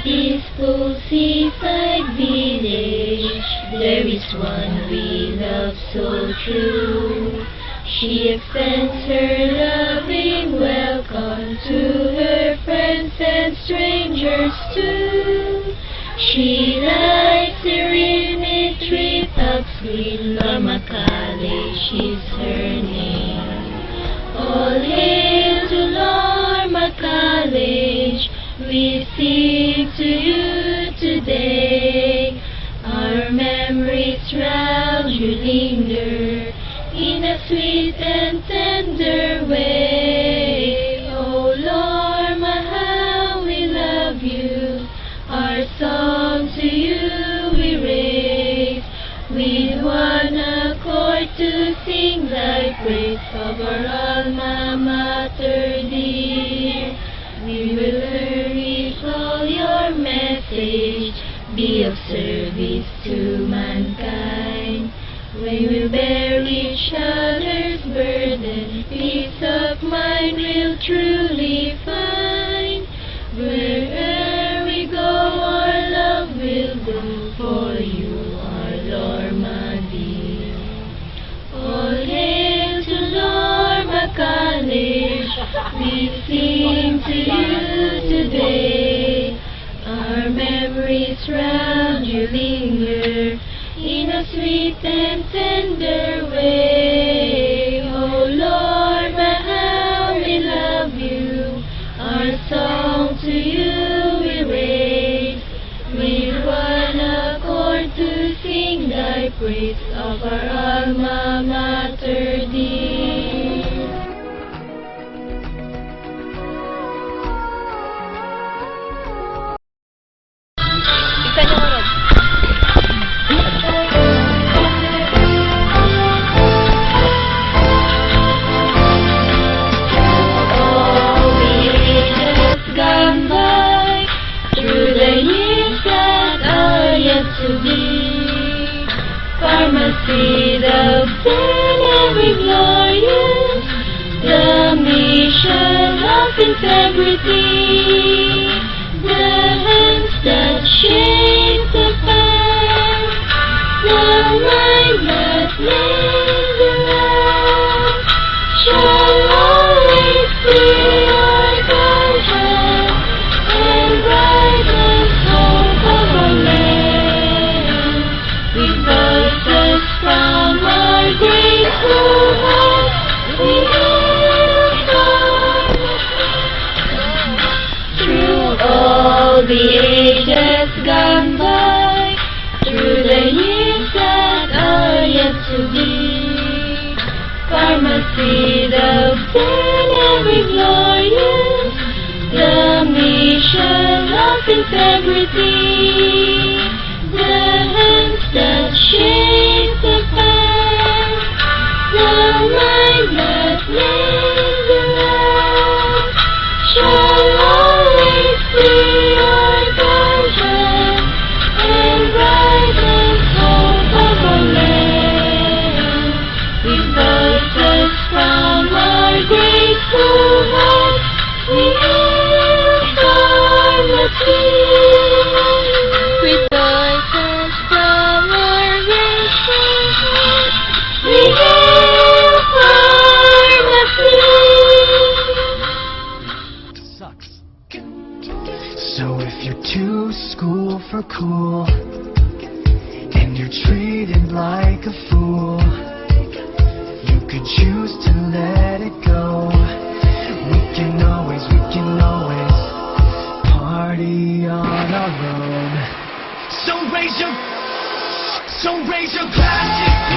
peaceful seaside village, there is one we love so true. She extends her loving welcome to her friends and strangers too. She lies here in a treetops green, Lorma College is her name. All hail to Lorma College, we sing to you today. Our memories round you linger in a sweet and tender way. Oh Lorma, how we love you, our song to you we raise. With one accord to sing thy praise of our alma mater dear. We will hurry all your message, be of service to mankind. We will bear each other's burden, peace of mind we'll truly find. Wherever we go, our love will go for you, our Lorma dear. All hail to Lorma College, we sing to you today. Our memories round you linger in a sweet and tender way. Oh Lorma, how we love you, our song to you we raise. With one accord to sing thy praise of our alma mater dear. Isa niyo ron. Pharmacy, the very glorious, the mission of integrity, the hands that shape the path, the mind that lays the road, shall always be our guardian and brightest hope of our land. We voices from our grateful hearts, we hail through all the ages gone by, through the years that are yet to be. Pharmacy, the very glorious, the mission of integrity, the hands that shape the path, the mind that lays the road, shall always be our guardian and brightest hope of our land. With voices from our grateful hearts, we hail pharmacy. With voices from our grateful hearts, we hail pharmacy. Sucks. So if you're too school for cool and you're treated like a fool, you could choose to let it go. We can always party on our own. So raise your glass.